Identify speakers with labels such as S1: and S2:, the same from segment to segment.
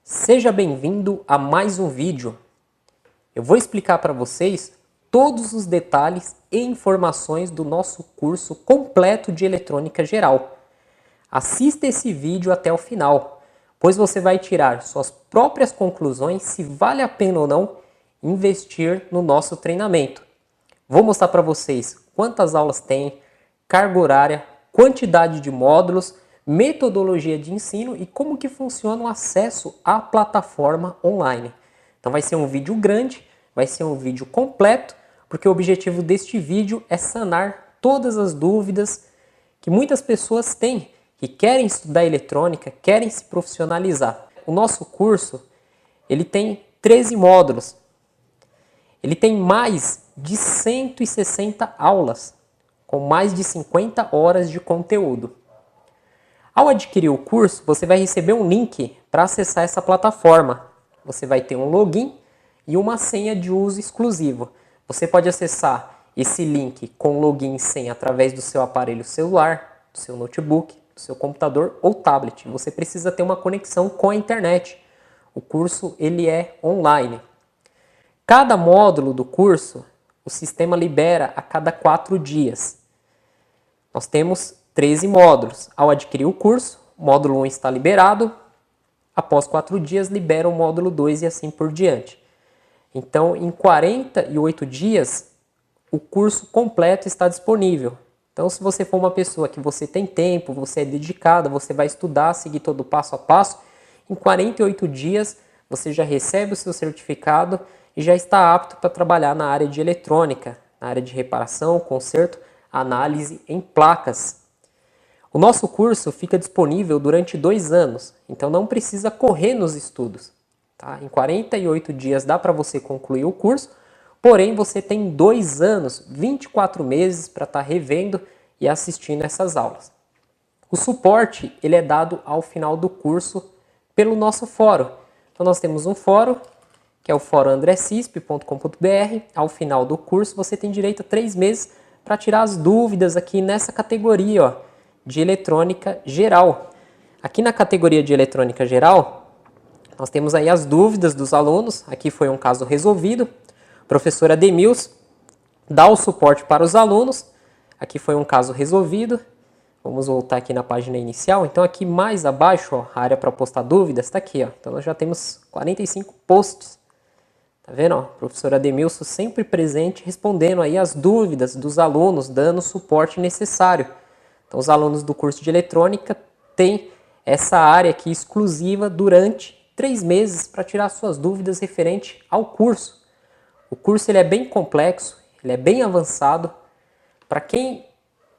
S1: Seja bem-vindo a mais um vídeo. Eu vou explicar para vocês todos os detalhes e informações do nosso curso completo de eletrônica geral. Assista esse vídeo até o final, pois você vai tirar suas próprias conclusões se vale a pena ou não investir no nosso treinamento. Vou mostrar para vocês quantas aulas tem, carga horária, quantidade de módulos, metodologia de ensino e como que funciona o acesso à plataforma online. Então vai ser um vídeo grande, vai ser um vídeo completo, porque o objetivo deste vídeo é sanar todas as dúvidas que muitas pessoas têm, que querem estudar eletrônica, querem se profissionalizar. O nosso curso, ele tem 13 módulos. Ele tem mais de 160 aulas, com mais de 50 horas de conteúdo. Ao adquirir o curso, você vai receber um link para acessar essa plataforma. Você vai ter um login e uma senha de uso exclusivo. Você pode acessar esse link com login e senha através do seu aparelho celular, do seu notebook, do seu computador ou tablet. Você precisa ter uma conexão com a internet. O curso ele é online. Cada módulo do curso, o sistema libera a cada 4 dias. Nós temos 13 módulos. Ao adquirir o curso, o módulo 1 está liberado. Após 4 dias, libera o módulo 2 e assim por diante. Então, em 48 dias, o curso completo está disponível. Então, se você for uma pessoa que você tem tempo, você é dedicada, você vai estudar, seguir todo o passo a passo, em 48 dias você já recebe o seu certificado e já está apto para trabalhar na área de eletrônica, na área de reparação, conserto, análise em placas. O nosso curso fica disponível durante 2 anos, então não precisa correr nos estudos. Tá? Em 48 dias dá para você concluir o curso, porém você tem 2 anos, 24 meses para estar revendo e assistindo essas aulas. O suporte ele é dado ao final do curso pelo nosso fórum. Então nós temos um fórum, que é o fórum andrecisp.com.br. Ao final do curso você tem direito a 3 meses para tirar as dúvidas aqui nessa categoria, ó, de eletrônica geral. Aqui na categoria de eletrônica geral, nós temos aí as dúvidas dos alunos. Aqui foi um caso resolvido. O professor Ademils dá o suporte para os alunos. Aqui foi um caso resolvido. Vamos voltar aqui na página inicial. Então aqui mais abaixo, ó, a área para postar dúvidas está aqui. Ó. Então nós já temos 45 posts. Tá vendo? Ó, o professor Ademilson sempre presente, respondendo aí as dúvidas dos alunos, dando o suporte necessário. Então, os alunos do curso de eletrônica têm essa área aqui exclusiva durante 3 meses para tirar suas dúvidas referente ao curso. O curso ele é bem complexo, ele é bem avançado. Para quem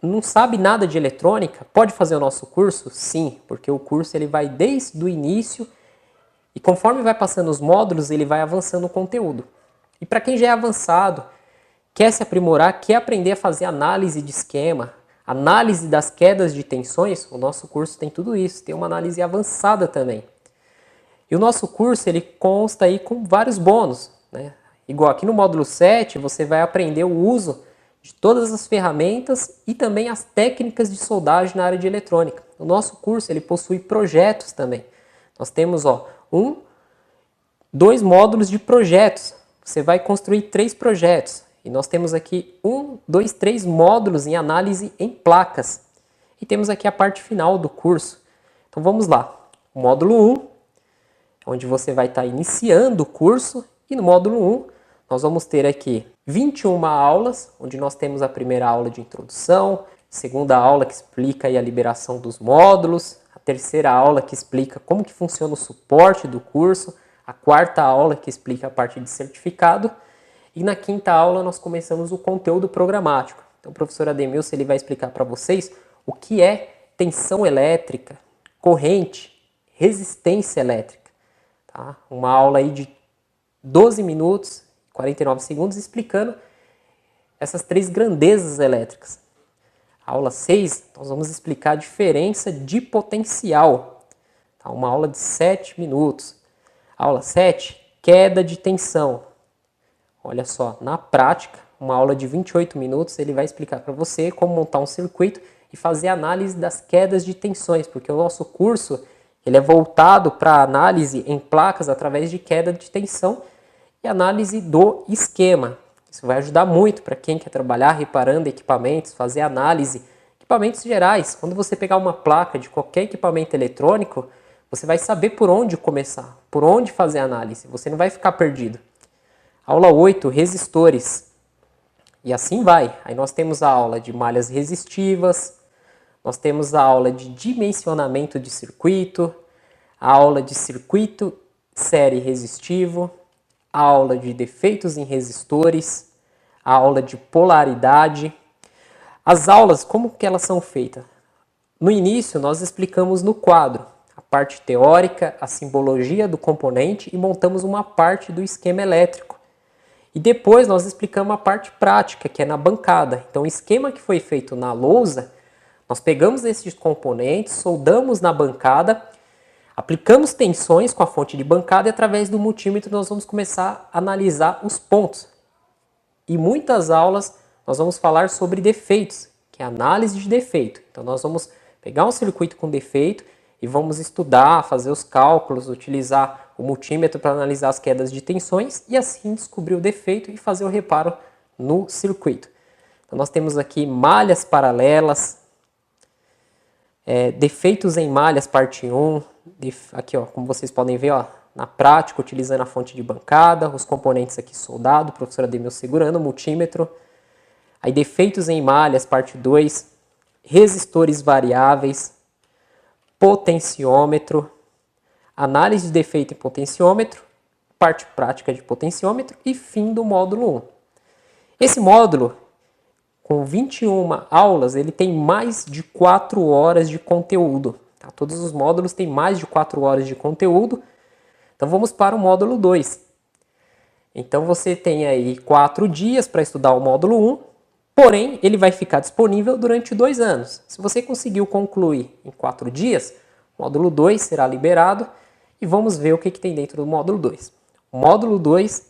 S1: não sabe nada de eletrônica, pode fazer o nosso curso? Sim, porque o curso ele vai desde o início e conforme vai passando os módulos, ele vai avançando o conteúdo. E para quem já é avançado, quer se aprimorar, quer aprender a fazer análise de esquema, análise das quedas de tensões, o nosso curso tem tudo isso, tem uma análise avançada também. E o nosso curso ele consta aí com vários bônus, né? Igual aqui no módulo 7, você vai aprender o uso de todas as ferramentas e também as técnicas de soldagem na área de eletrônica. O nosso curso ele possui projetos também. Nós temos 2 módulos de projetos. Você vai construir 3 projetos. E nós temos aqui 1, 2, 3 módulos em análise em placas. E temos aqui a parte final do curso. Então vamos lá. O módulo 1, onde você vai estar iniciando o curso. E no módulo 1, nós vamos ter aqui 21 aulas, onde nós temos a primeira aula de introdução, segunda aula que explica aí a liberação dos módulos, a terceira aula que explica como que funciona o suporte do curso, a quarta aula que explica a parte de certificado, e na quinta aula nós começamos o conteúdo programático. Então o professor Ademilson ele vai explicar para vocês o que é tensão elétrica, corrente, resistência elétrica. Tá? Uma aula aí de 12 minutos, 49 segundos, explicando essas 3 grandezas elétricas. A aula 6, nós vamos explicar a diferença de potencial. Tá? Uma aula de 7 minutos. Aula 7, queda de tensão. Olha só, na prática, uma aula de 28 minutos, ele vai explicar para você como montar um circuito e fazer análise das quedas de tensões, porque o nosso curso Ele é voltado para análise em placas através de queda de tensão e análise do esquema. Isso vai ajudar muito para quem quer trabalhar reparando equipamentos, fazer análise, equipamentos gerais. Quando você pegar uma placa de qualquer equipamento eletrônico, você vai saber por onde começar, por onde fazer a análise. Você não vai ficar perdido. Aula 8, resistores. E assim vai. Aí nós temos a aula de malhas resistivas, nós temos a aula de dimensionamento de circuito, a aula de circuito série resistivo, a aula de defeitos em resistores, a aula de polaridade. As aulas, como que elas são feitas? No início, nós explicamos no quadro a parte teórica, a simbologia do componente e montamos uma parte do esquema elétrico. E depois nós explicamos a parte prática, que é na bancada. Então, o esquema que foi feito na lousa, nós pegamos esses componentes, soldamos na bancada, aplicamos tensões com a fonte de bancada e através do multímetro nós vamos começar a analisar os pontos. E muitas aulas nós vamos falar sobre defeitos, que é análise de defeito. Então nós vamos pegar um circuito com defeito e vamos estudar, fazer os cálculos, utilizar o multímetro para analisar as quedas de tensões e assim descobrir o defeito e fazer o reparo no circuito. Então nós temos aqui malhas paralelas, defeitos em malhas, parte 1, aqui ó, como vocês podem ver, ó, na prática, utilizando a fonte de bancada, os componentes aqui soldados, o professor Ademir segurando o multímetro. Aí defeitos em malhas, parte 2, resistores variáveis, potenciômetro, análise de defeito em potenciômetro, parte prática de potenciômetro e fim do módulo 1. Esse módulo, com 21 aulas, ele tem mais de 4 horas de conteúdo. Tá? Todos os módulos têm mais de 4 horas de conteúdo. Então vamos para o módulo 2. Então você tem aí 4 dias para estudar o módulo 1, porém ele vai ficar disponível durante 2 anos. Se você conseguiu concluir em 4 dias, o módulo 2 será liberado e vamos ver o que tem dentro do módulo 2. O módulo 2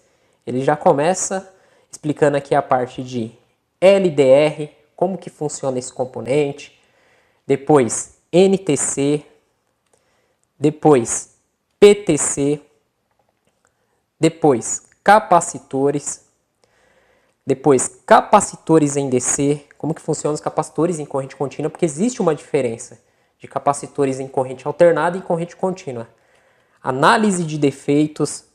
S1: ele já começa explicando aqui a parte de LDR, como que funciona esse componente, depois NTC, depois PTC, depois capacitores, depois capacitores em DC, como que funcionam os capacitores em corrente contínua, porque existe uma diferença de capacitores em corrente alternada e corrente contínua. Análise de defeitos,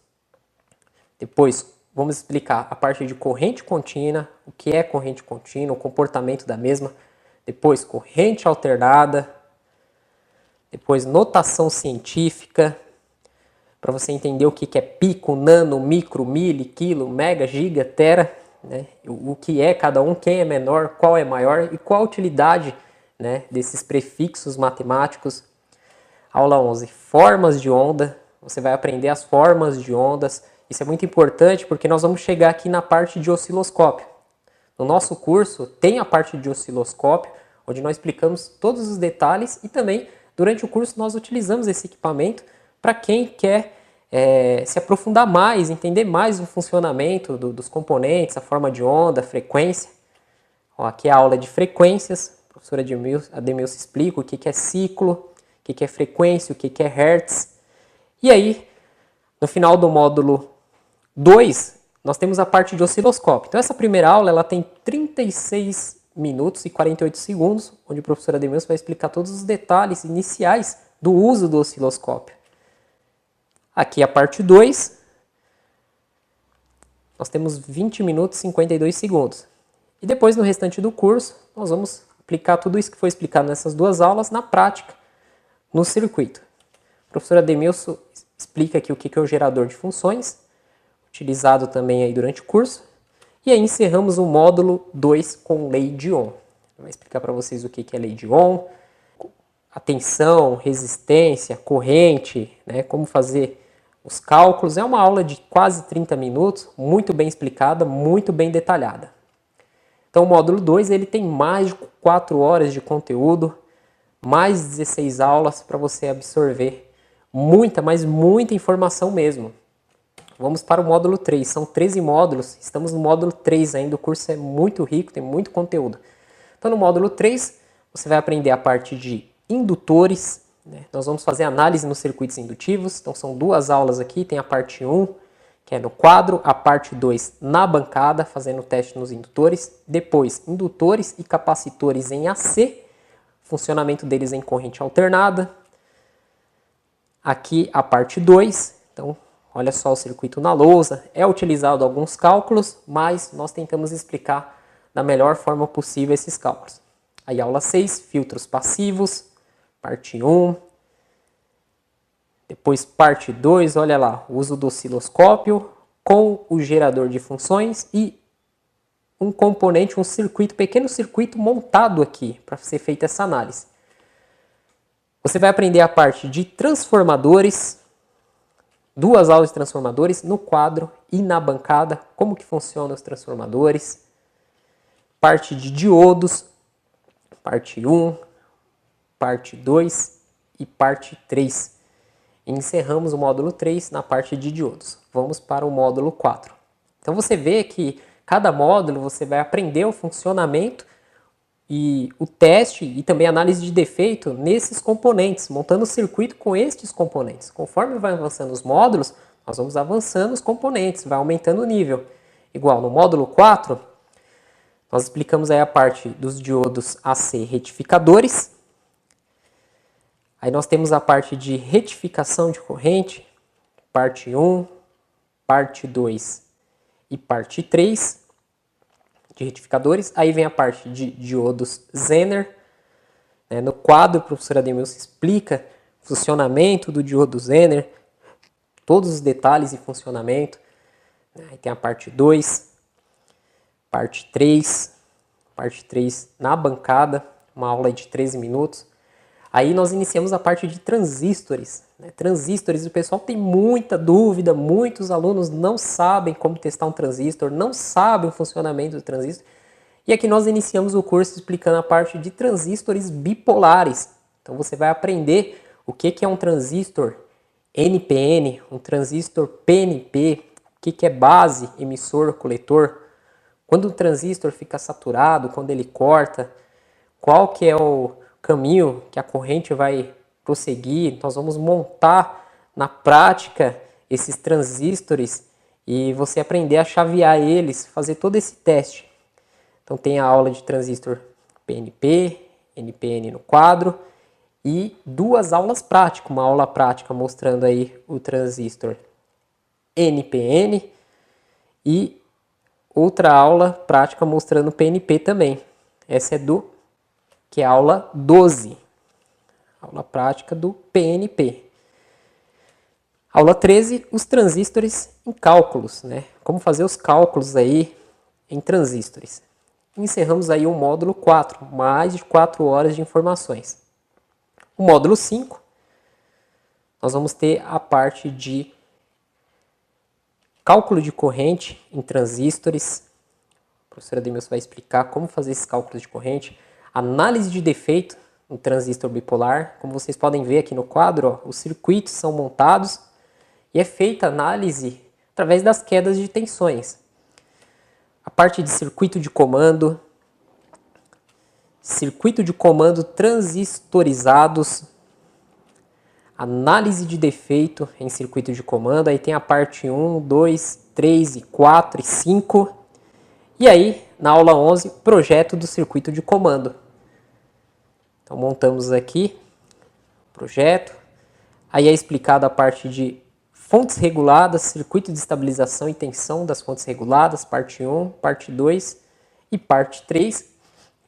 S1: depois vamos explicar a parte de corrente contínua, o que é corrente contínua, o comportamento da mesma, depois corrente alternada, depois notação científica, para você entender o que é pico, nano, micro, mili, quilo, mega, giga, tera, né? O que é cada um, quem é menor, qual é maior e qual a utilidade, né, desses prefixos matemáticos. Aula 11, formas de onda, você vai aprender as formas de ondas. Isso é muito importante porque nós vamos chegar aqui na parte de osciloscópio. No nosso curso tem a parte de osciloscópio, onde nós explicamos todos os detalhes e também durante o curso nós utilizamos esse equipamento para quem quer se aprofundar mais, entender mais o funcionamento dos componentes, a forma de onda, a frequência. Ó, aqui é a aula de frequências, a professora Ademir explica o que é ciclo, o que é frequência, o que é hertz. E aí, no final do módulo 2, nós temos a parte de osciloscópio. Então essa primeira aula ela tem 36 minutos e 48 segundos, onde o professor Ademir vai explicar todos os detalhes iniciais do uso do osciloscópio. Aqui a parte 2, nós temos 20 minutos e 52 segundos. E depois no restante do curso, nós vamos aplicar tudo isso que foi explicado nessas 2 aulas na prática, no circuito. O professor Ademilson explica aqui o que é o gerador de funções, utilizado também aí durante o curso. E aí encerramos o módulo 2 com lei de Ohm. Vai explicar para vocês o que é lei de Ohm, a tensão, resistência, corrente, né, como fazer os cálculos. É uma aula de quase 30 minutos, muito bem explicada, muito bem detalhada. Então o módulo 2 ele tem mais de 4 horas de conteúdo, mais 16 aulas para você absorver muita, mas muita informação mesmo. Vamos para o módulo 3, são 13 módulos, estamos no módulo 3 ainda, o curso é muito rico, tem muito conteúdo. Então no módulo 3 você vai aprender a parte de indutores, né? Nós vamos fazer análise nos circuitos indutivos. Então são duas aulas aqui, tem a parte 1, que é no quadro, a parte 2 na bancada, fazendo o teste nos indutores. Depois, indutores e capacitores em AC, funcionamento deles em corrente alternada. Aqui a parte 2, então olha só o circuito na lousa. É utilizado alguns cálculos, mas nós tentamos explicar da melhor forma possível esses cálculos. Aí aula 6, filtros passivos, parte 1. Depois parte 2, olha lá, o uso do osciloscópio com o gerador de funções e um componente, um circuito, pequeno circuito montado aqui para ser feita essa análise. Você vai aprender a parte de transformadores, duas aulas de transformadores no quadro e na bancada, como que funcionam os transformadores, parte de diodos, parte 1, parte 2 e parte 3. E encerramos o módulo 3 na parte de diodos. Vamos para o módulo 4. Então você vê que cada módulo você vai aprender o funcionamento e o teste e também a análise de defeito nesses componentes, montando o circuito com estes componentes. Conforme vai avançando os módulos, nós vamos avançando os componentes, vai aumentando o nível. Igual no módulo 4, nós explicamos aí a parte dos diodos AC retificadores. Aí nós temos a parte de retificação de corrente, parte 1, parte 2 e parte 3 de retificadores. Aí vem a parte de diodos Zener. No quadro, o professor Ademilson explica o funcionamento do diodo Zener, todos os detalhes e funcionamento. Aí tem a parte 2, parte 3 na bancada, uma aula de 13 minutos. Aí nós iniciamos a parte de transistores. Transistores, o pessoal tem muita dúvida, muitos alunos não sabem como testar um transistor, não sabem o funcionamento do transistor. E aqui nós iniciamos o curso explicando a parte de transistores bipolares. Então você vai aprender o que é um transistor NPN, um transistor PNP, o que é base, emissor, coletor, quando o transistor fica saturado, quando ele corta, qual que é o caminho que a corrente vai prosseguir. Nós vamos montar na prática esses transistores e você aprender a chavear eles, fazer todo esse teste. Então tem a aula de transistor PNP, NPN no quadro e duas aulas práticas, uma aula prática mostrando aí o transistor NPN e outra aula prática mostrando PNP também. Essa é que é a aula 12, aula prática do PNP. Aula 13, os transistores em cálculos, Como fazer os cálculos aí em transistores. Encerramos aí o módulo 4, mais de 4 horas de informações. O módulo 5, nós vamos ter a parte de cálculo de corrente em transistores. A professora Ademilson vai explicar como fazer esses cálculos de corrente. Análise de defeito no transistor bipolar. Como vocês podem ver aqui no quadro, os circuitos são montados e é feita análise através das quedas de tensões. A parte de circuito de comando transistorizados, análise de defeito em circuito de comando. Aí tem a parte 1, 2, 3, e 4 e 5. E aí, na aula 11, projeto do circuito de comando. Então, montamos aqui o projeto. Aí é explicada a parte de fontes reguladas, circuito de estabilização e tensão das fontes reguladas, parte 1, parte 2 e parte 3.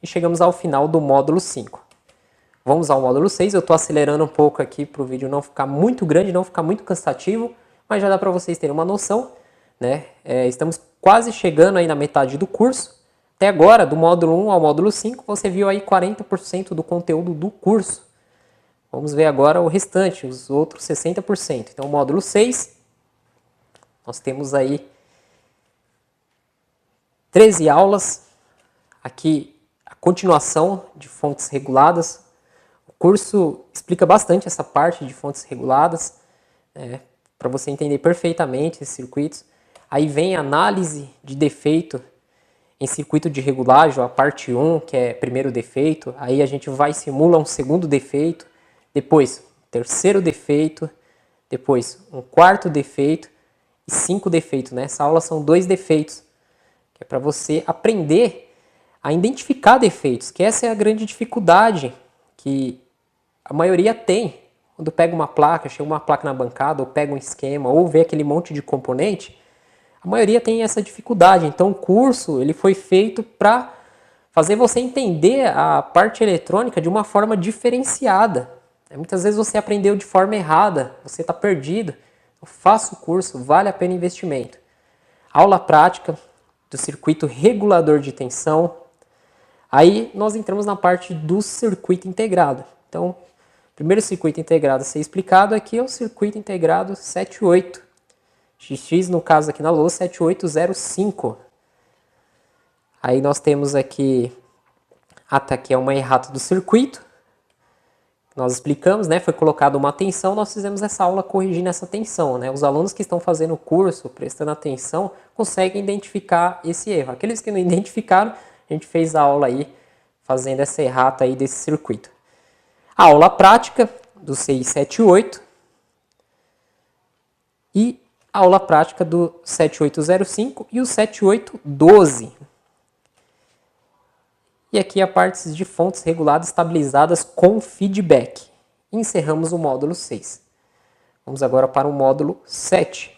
S1: E chegamos ao final do módulo 5. Vamos ao módulo 6. Eu estou acelerando um pouco aqui para o vídeo não ficar muito grande, não ficar muito cansativo, mas já dá para vocês terem uma noção, estamos quase chegando aí na metade do curso. Até agora, do módulo 1 ao módulo 5, você viu aí 40% do conteúdo do curso. Vamos ver agora o restante, os outros 60%. Então, módulo 6, nós temos aí 13 aulas. Aqui, a continuação de fontes reguladas. O curso explica bastante essa parte de fontes reguladas, para você entender perfeitamente esses circuitos. Aí vem a análise de defeito em circuito de regulagem, a parte 1, que é primeiro defeito. Aí a gente vai e simula um segundo defeito, depois terceiro defeito, depois um quarto defeito e 5 defeitos. Nessa aula são 2 defeitos, que é para você aprender a identificar defeitos, que essa é a grande dificuldade que a maioria tem. Quando pega uma placa, chega uma placa na bancada, ou pega um esquema, ou vê aquele monte de componente, a maioria tem essa dificuldade. Então o curso ele foi feito para fazer você entender a parte eletrônica de uma forma diferenciada. Muitas vezes você aprendeu de forma errada, você está perdido. Faça o curso, vale a pena o investimento. Aula prática do circuito regulador de tensão. Aí nós entramos na parte do circuito integrado. Então, o primeiro circuito integrado a ser explicado aqui é o circuito integrado 78. XX, no caso aqui na lousa, 7805. Aí nós temos aqui, tá aqui é uma errata do circuito. Nós explicamos, né? Foi colocada uma tensão, nós fizemos essa aula corrigindo essa tensão, né? Os alunos que estão fazendo o curso, prestando atenção, conseguem identificar esse erro. Aqueles que não identificaram, a gente fez a aula aí, fazendo essa errata aí desse circuito. A aula prática do 678 e a aula prática do 7805 e o 7812. E aqui a parte de fontes reguladas estabilizadas com feedback. Encerramos o módulo 6. Vamos agora para o módulo 7.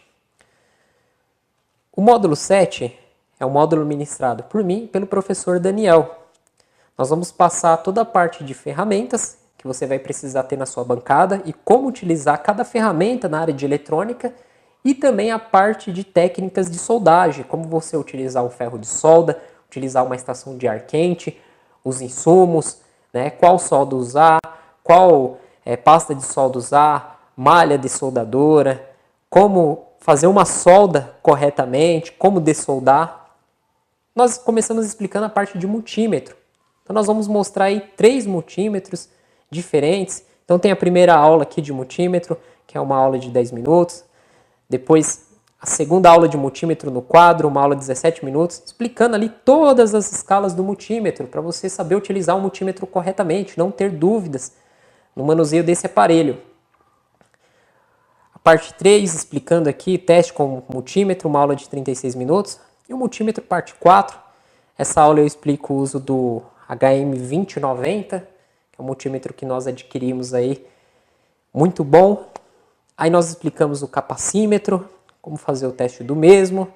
S1: O módulo 7 é o módulo ministrado por mim e pelo professor Daniel. Nós vamos passar toda a parte de ferramentas que você vai precisar ter na sua bancada e como utilizar cada ferramenta na área de eletrônica e também a parte de técnicas de soldagem, como você utilizar um ferro de solda, utilizar uma estação de ar quente, os insumos, né, qual solda usar, qual pasta de solda usar, malha de soldadora, como fazer uma solda corretamente, como dessoldar. Nós começamos explicando a parte de multímetro. Então nós vamos mostrar aí 3 multímetros diferentes. Então tem a primeira aula aqui de multímetro, que é uma aula de 10 minutos. Depois a segunda aula de multímetro no quadro, uma aula de 17 minutos, explicando ali todas as escalas do multímetro, para você saber utilizar o multímetro corretamente, não ter dúvidas no manuseio desse aparelho. A parte 3, explicando aqui, teste com multímetro, uma aula de 36 minutos. E o multímetro parte 4, essa aula eu explico o uso do HM2090, que é um multímetro que nós adquirimos aí, muito bom. Aí nós explicamos o capacímetro, como fazer o teste do mesmo.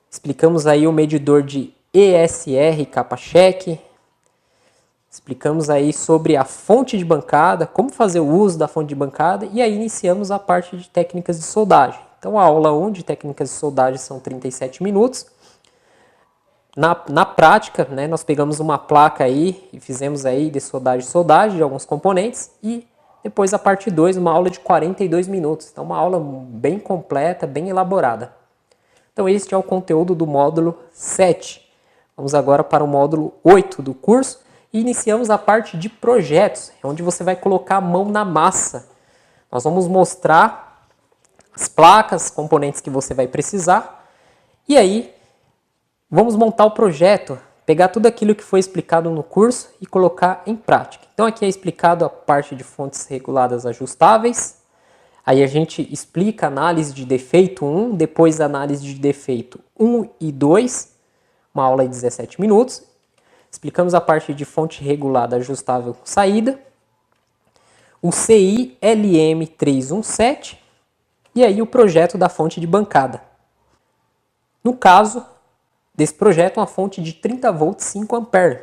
S1: Explicamos aí o medidor de ESR capa-cheque. Explicamos aí sobre a fonte de bancada, como fazer o uso da fonte de bancada. E aí iniciamos a parte de técnicas de soldagem. Então a aula 1 de técnicas de soldagem são 37 minutos. Na prática, né, nós pegamos uma placa aí e fizemos aí de soldagem de alguns componentes e depois a parte 2, uma aula de 42 minutos. Então uma aula bem completa, bem elaborada. Então este é o conteúdo do módulo 7. Vamos agora para o módulo 8 do curso e iniciamos a parte de projetos, onde você vai colocar a mão na massa. Nós vamos mostrar as placas, componentes que você vai precisar e aí vamos montar o projeto, pegar tudo aquilo que foi explicado no curso e colocar em prática. Então aqui é explicado a parte de fontes reguladas ajustáveis. Aí a gente explica a análise de defeito 1, depois a análise de defeito 1 e 2, uma aula de 17 minutos. Explicamos a parte de fonte regulada ajustável com saída, o CI LM317 e aí o projeto da fonte de bancada. No caso desse projeto, uma fonte de 30 volts 5 ampere.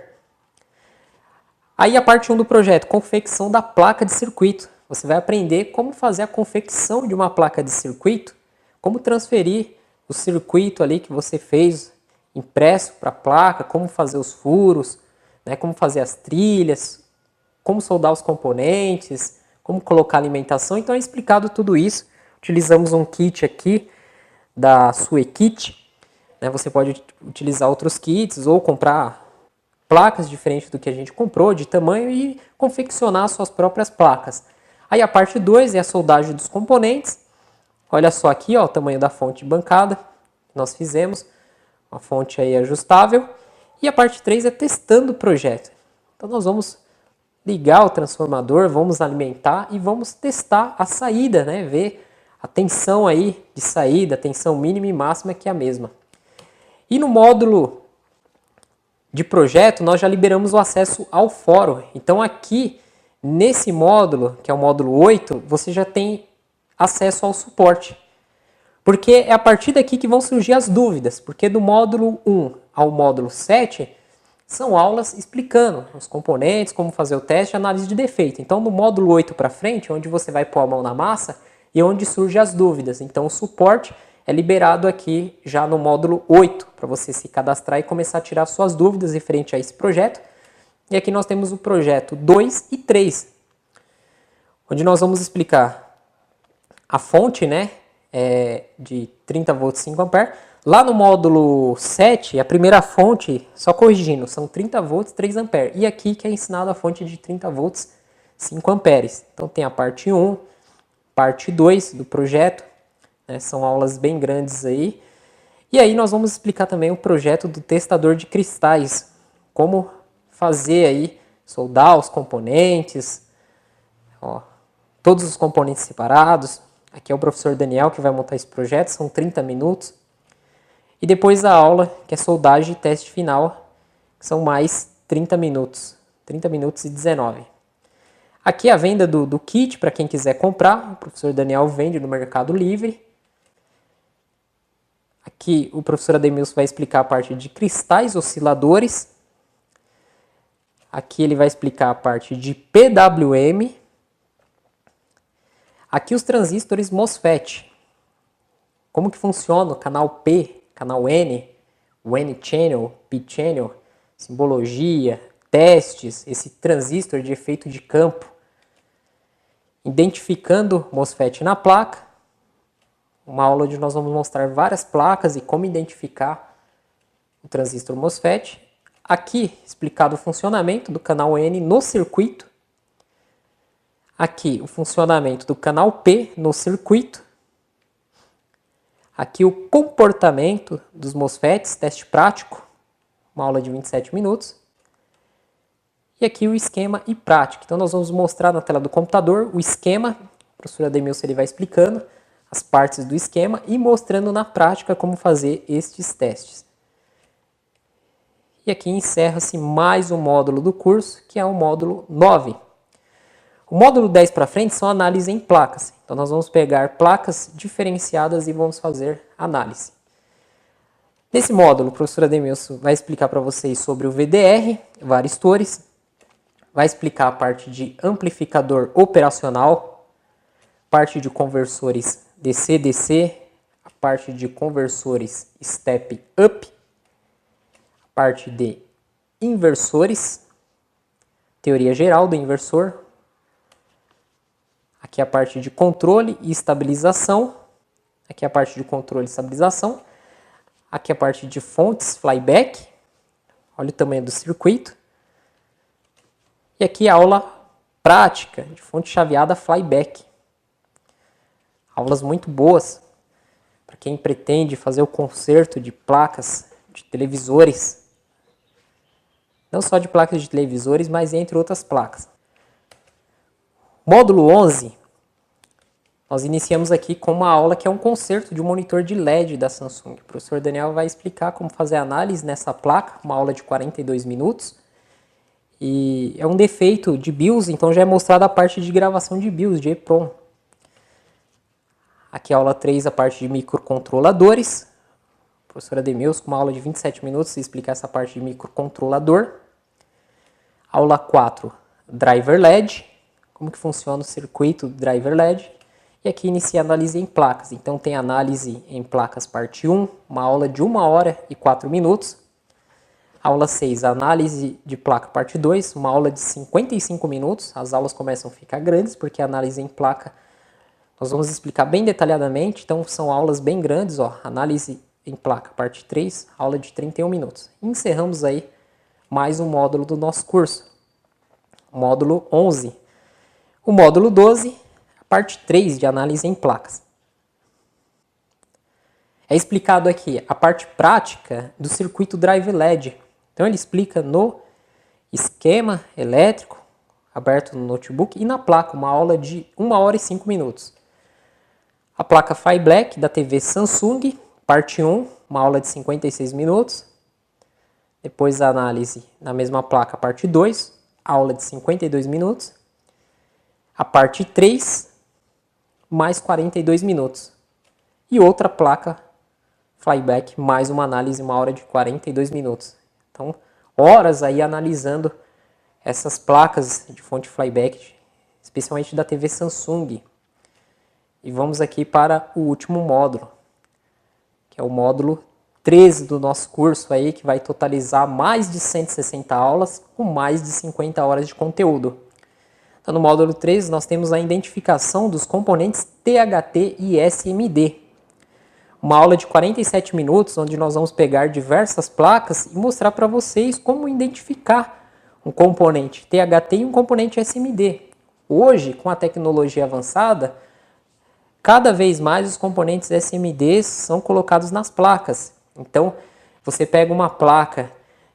S1: Aí a parte 1 do projeto, confecção da placa de circuito. Você vai aprender como fazer a confecção de uma placa de circuito, como transferir o circuito ali que você fez impresso para a placa, como fazer os furos, né, como fazer as trilhas, como soldar os componentes, como colocar alimentação. Então é explicado tudo isso. Utilizamos um kit aqui da Suekit. Você pode utilizar outros kits ou comprar placas diferentes do que a gente comprou, de tamanho, e confeccionar suas próprias placas. Aí a parte 2 é a soldagem dos componentes. Olha só aqui, ó, o tamanho da fonte de bancada. Nós fizemos uma fonte aí ajustável. E a parte 3 é testando o projeto. Então nós vamos ligar o transformador, vamos alimentar e vamos testar a saída, né? Ver a tensão aí de saída, a tensão mínima e máxima que é a mesma. E no módulo de projeto, nós já liberamos o acesso ao fórum. Então aqui, nesse módulo, que é o módulo 8, você já tem acesso ao suporte. Porque é a partir daqui que vão surgir as dúvidas. Porque do módulo 1 ao módulo 7, são aulas explicando os componentes, como fazer o teste e análise de defeito. Então no módulo 8 para frente, onde você vai pôr a mão na massa, e onde surgem as dúvidas. Então o suporte é liberado aqui já no módulo 8, para você se cadastrar e começar a tirar suas dúvidas referente a esse projeto. E aqui nós temos o projeto 2 e 3, onde nós vamos explicar a fonte, né, de 30 volts 5 amperes. Lá no módulo 7, a primeira fonte, só corrigindo, são 30 volts 3 amperes. E aqui que é ensinado a fonte de 30 volts 5 amperes. Então tem a parte 1, parte 2 do projeto, né, são aulas bem grandes aí. E aí nós vamos explicar também o projeto do testador de cristais, como fazer aí, soldar os componentes, ó, todos os componentes separados. Aqui é o professor Daniel que vai montar esse projeto, são 30 minutos. E depois a aula, que é soldagem e teste final, que são mais 30 minutos, 30 minutos e 19. Aqui a venda do kit, para quem quiser comprar, o professor Daniel vende no Mercado Livre. Aqui o professor Ademilson vai explicar a parte de cristais osciladores. Aqui ele vai explicar a parte de PWM. Aqui os transistores MOSFET. Como que funciona o canal P, canal N, o N-channel, P-channel, simbologia, testes, esse transistor de efeito de campo. Identificando MOSFET na placa. Uma aula onde nós vamos mostrar várias placas e como identificar o transistor MOSFET. Aqui explicado o funcionamento do canal N no circuito. Aqui o funcionamento do canal P no circuito. Aqui o comportamento dos MOSFETs, teste prático, uma aula de 27 minutos. E aqui o esquema e prática. Então nós vamos mostrar na tela do computador o esquema, o professor Ademilson ele vai explicando as partes do esquema e mostrando na prática como fazer estes testes. E aqui encerra-se mais um módulo do curso, que é o módulo 9. O módulo 10 para frente são análise em placas. Então nós vamos pegar placas diferenciadas e vamos fazer análise. Nesse módulo, o professor Ademilson vai explicar para vocês sobre o VDR, varistores, vai explicar a parte de amplificador operacional, parte de conversores DC-DC, a parte de conversores step-up, a parte de inversores, teoria geral do inversor, aqui a parte de controle e estabilização, aqui a parte de controle e estabilização, aqui a parte de fontes flyback, olha o tamanho do circuito, e aqui a aula prática de fonte chaveada flyback. Aulas muito boas para quem pretende fazer o conserto de placas de televisores. Não só de placas de televisores, mas entre outras placas. Módulo 11, nós iniciamos aqui com uma aula que é um conserto de um monitor de LED da Samsung. O professor Daniel vai explicar como fazer análise nessa placa, uma aula de 42 minutos. E é um defeito de BIOS, então já é mostrada a parte de gravação de BIOS, de EEPROM. Aqui a aula 3, a parte de microcontroladores. O professor Ademilson, com uma aula de 27 minutos, explicar essa parte de microcontrolador. Aula 4, driver LED. Como que funciona o circuito do driver LED. E aqui inicia a análise em placas. Então tem análise em placas parte 1, uma aula de 1 hora e 4 minutos. Aula 6, análise de placa parte 2, uma aula de 55 minutos. As aulas começam a ficar grandes, porque a análise em placa nós vamos explicar bem detalhadamente, então são aulas bem grandes, ó, análise em placa parte 3, aula de 31 minutos. Encerramos aí mais um módulo do nosso curso, módulo 11. O módulo 12, a parte 3 de análise em placas. É explicado aqui a parte prática do circuito drive LED. Então ele explica no esquema elétrico, aberto no notebook, e na placa, uma aula de 1 hora e 5 minutos. A placa Fly Black da TV Samsung, parte 1, uma aula de 56 minutos. Depois a análise na mesma placa, parte 2, aula de 52 minutos. A parte 3, mais 42 minutos. E outra placa Flyback, mais uma análise, 1 hora de 42 minutos. Então, horas aí analisando essas placas de fonte Flyback, especialmente da TV Samsung. E vamos aqui para o último módulo, que é o módulo 13 do nosso curso aí, que vai totalizar mais de 160 aulas com mais de 50 horas de conteúdo. Então, no módulo 13 nós temos a identificação dos componentes THT e SMD. Uma aula de 47 minutos, onde nós vamos pegar diversas placas e mostrar para vocês como identificar um componente THT e um componente SMD. Hoje, com a tecnologia avançada, cada vez mais os componentes SMD são colocados nas placas. Então, você pega uma placa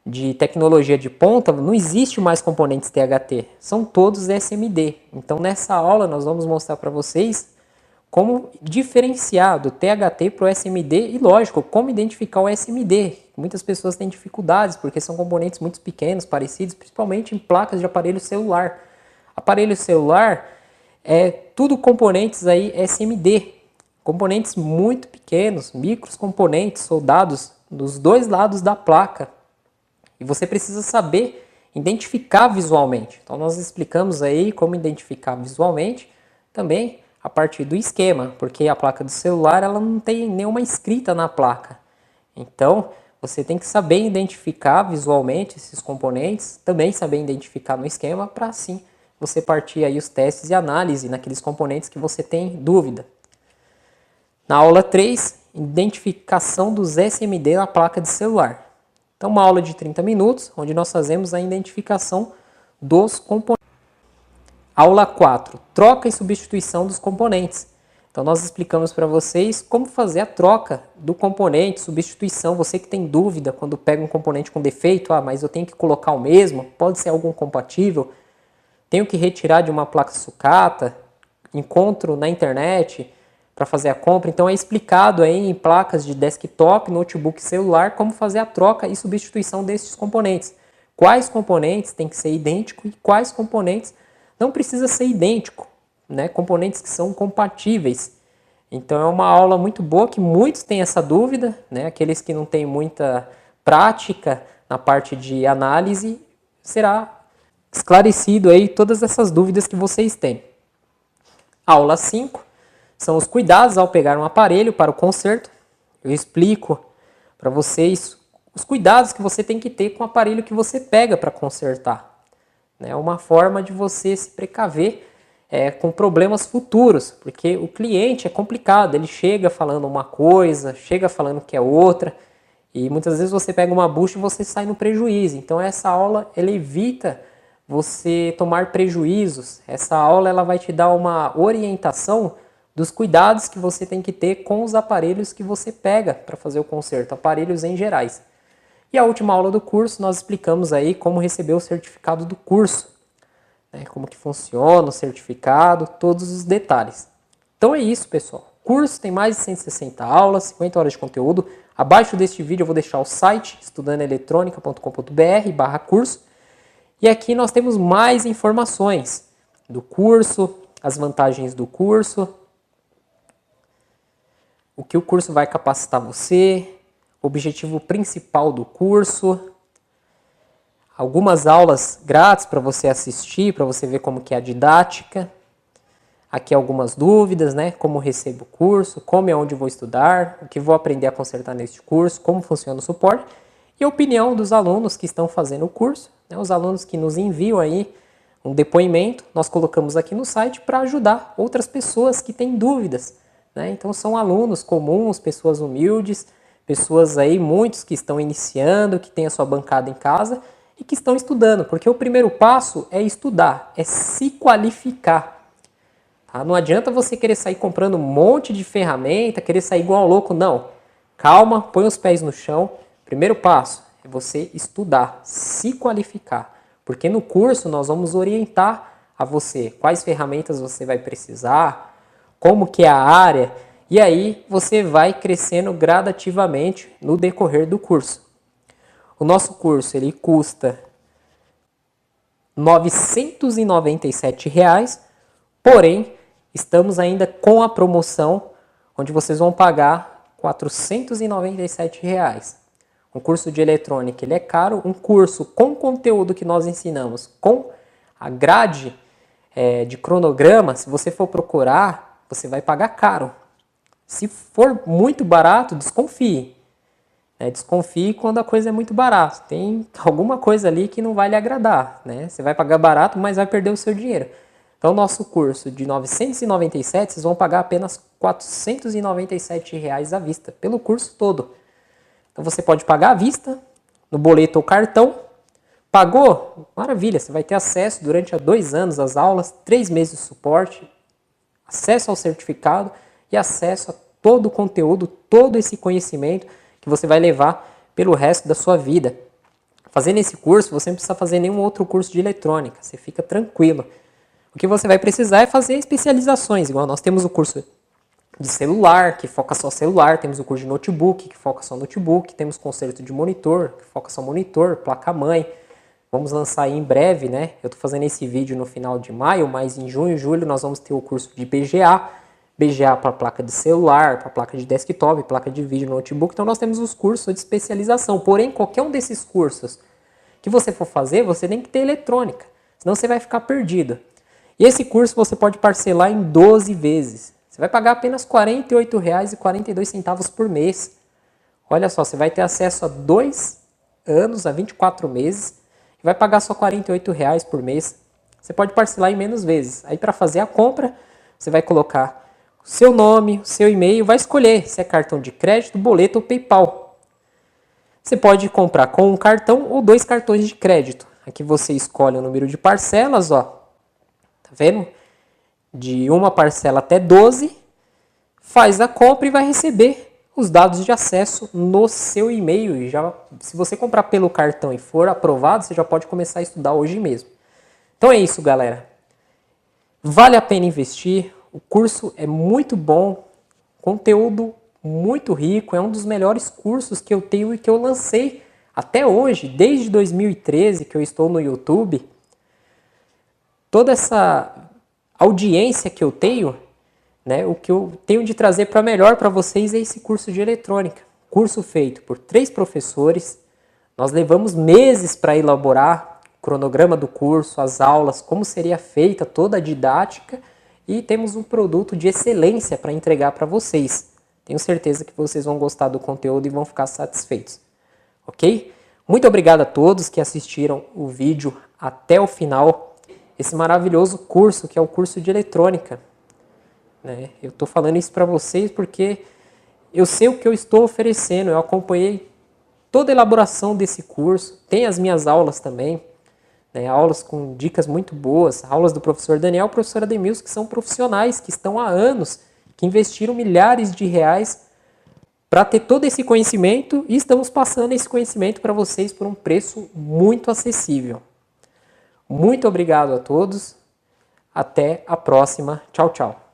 S1: de tecnologia de ponta, não existe mais componentes THT, são todos SMD. Então, nessa aula, nós vamos mostrar para vocês como diferenciar do THT para o SMD e, lógico, como identificar o SMD. Muitas pessoas têm dificuldades porque são componentes muito pequenos, parecidos, principalmente em placas de aparelho celular. Aparelho celular é tudo componentes aí SMD, componentes muito pequenos, micros componentes soldados dos dois lados da placa. E você precisa saber identificar visualmente. Então nós explicamos aí como identificar visualmente também a partir do esquema, porque a placa do celular ela não tem nenhuma escrita na placa. Então você tem que saber identificar visualmente esses componentes, também saber identificar no esquema, para assim você partir aí os testes e análise naqueles componentes que você tem dúvida. Na aula 3, identificação dos SMD na placa de celular. Então, uma aula de 30 minutos, onde nós fazemos a identificação dos componentes. Aula 4, troca e substituição dos componentes. Então, nós explicamos para vocês como fazer a troca do componente, substituição. Você que tem dúvida quando pega um componente com defeito, mas eu tenho que colocar o mesmo, pode ser algum compatível, tenho que retirar de uma placa sucata, encontro na internet para fazer a compra. Então é explicado aí em placas de desktop, notebook, celular, como fazer a troca e substituição desses componentes. Quais componentes tem que ser idêntico e quais componentes não precisa ser idêntico, né? Componentes que são compatíveis. Então é uma aula muito boa que muitos têm essa dúvida, né? Aqueles que não têm muita prática na parte de análise, será esclarecido aí todas essas dúvidas que vocês têm. Aula 5 são os cuidados ao pegar um aparelho para o conserto. Eu explico para vocês os cuidados que você tem que ter com o aparelho que você pega para consertar. É uma forma de você se precaver com problemas futuros, porque o cliente é complicado, ele chega falando uma coisa, chega falando que é outra, e muitas vezes você pega uma bucha e você sai no prejuízo. Então essa aula ela evita você tomar prejuízos. Essa aula ela vai te dar uma orientação dos cuidados que você tem que ter com os aparelhos que você pega para fazer o conserto, aparelhos em gerais. E a última aula do curso nós explicamos aí como receber o certificado do curso, né? Como que funciona o certificado, todos os detalhes. Então é isso, pessoal. O curso tem mais de 160 aulas, 50 horas de conteúdo. Abaixo deste vídeo eu vou deixar o site estudandoeletronica.com.br/curso. E aqui nós temos mais informações do curso, as vantagens do curso, o que o curso vai capacitar você, o objetivo principal do curso, algumas aulas grátis para você assistir, para você ver como que é a didática. Aqui algumas dúvidas, né? Como recebo o curso, como e onde vou estudar, o que vou aprender a consertar neste curso, como funciona o suporte e a opinião dos alunos que estão fazendo o curso, né? Os alunos que nos enviam aí um depoimento, nós colocamos aqui no site para ajudar outras pessoas que têm dúvidas, né? Então são alunos comuns, pessoas humildes, pessoas aí, muitos que estão iniciando, que têm a sua bancada em casa e que estão estudando, porque o primeiro passo é estudar, é se qualificar. Tá? Não adianta você querer sair comprando um monte de ferramenta, querer sair igual ao louco, não. Calma, põe os pés no chão. Primeiro passo é você estudar, se qualificar. Porque no curso nós vamos orientar a você quais ferramentas você vai precisar, como que é a área, e aí você vai crescendo gradativamente no decorrer do curso. O nosso curso ele custa R$ 997, porém estamos ainda com a promoção onde vocês vão pagar R$ 497. Um curso de eletrônica ele é caro, um curso com conteúdo que nós ensinamos, com a grade de cronograma, se você for procurar, você vai pagar caro. Se for muito barato, desconfie. Desconfie quando a coisa é muito barata. Tem alguma coisa ali que não vai lhe agradar. Você vai pagar barato, mas vai perder o seu dinheiro. Então, nosso curso de R$ 997, vocês vão pagar apenas R$ 497 à vista, pelo curso todo. Então, você pode pagar à vista, no boleto ou cartão. Pagou? Maravilha, você vai ter acesso durante 2 anos às aulas, 3 meses de suporte, acesso ao certificado e acesso a todo o conteúdo, todo esse conhecimento que você vai levar pelo resto da sua vida. Fazendo esse curso, você não precisa fazer nenhum outro curso de eletrônica, você fica tranquilo. O que você vai precisar é fazer especializações, igual nós temos o curso de celular, que foca só celular, temos o curso de notebook, que foca só notebook, temos conserto de monitor, que foca só monitor, placa-mãe. Vamos lançar aí em breve, Eu estou fazendo esse vídeo no final de maio, mas em junho e julho nós vamos ter o curso de BGA. BGA para placa de celular, para placa de desktop, placa de vídeo, notebook. Então nós temos os cursos de especialização. Porém, qualquer um desses cursos que você for fazer, você tem que ter eletrônica. Senão você vai ficar perdido. E esse curso você pode parcelar em 12 vezes. Você vai pagar apenas R$ 48,42 por mês. Olha só, você vai ter acesso a 2 anos, a 24 meses. E vai pagar só R$ 48 por mês. Você pode parcelar em menos vezes. Aí para fazer a compra, você vai colocar o seu nome, o seu e-mail, vai escolher se é cartão de crédito, boleto ou PayPal. Você pode comprar com um cartão ou 2 cartões de crédito. Aqui você escolhe o número de parcelas, ó. Tá vendo? De uma parcela até 12, faz a compra e vai receber os dados de acesso no seu e-mail. E já, se você comprar pelo cartão e for aprovado, você já pode começar a estudar hoje mesmo. Então é isso, galera. Vale a pena investir. O curso é muito bom, conteúdo muito rico, é um dos melhores cursos que eu tenho e que eu lancei até hoje, desde 2013 que eu estou no YouTube. Toda essa audiência que eu tenho, o que eu tenho de trazer para melhor para vocês é esse curso de eletrônica. Curso feito por 3 professores. Nós levamos meses para elaborar o cronograma do curso, as aulas, como seria feita toda a didática, e temos um produto de excelência para entregar para vocês. Tenho certeza que vocês vão gostar do conteúdo e vão ficar satisfeitos. Ok? Muito obrigado a todos que assistiram o vídeo até o final. Esse maravilhoso curso que é o curso de eletrônica. Eu estou falando isso para vocês porque eu sei o que eu estou oferecendo. Eu acompanhei toda a elaboração desse curso. Tem as minhas aulas também. Aulas com dicas muito boas, aulas do professor Daniel e professora Ademilson, que são profissionais, que estão há anos, que investiram milhares de reais para ter todo esse conhecimento e estamos passando esse conhecimento para vocês por um preço muito acessível. Muito obrigado a todos, até a próxima, tchau, tchau.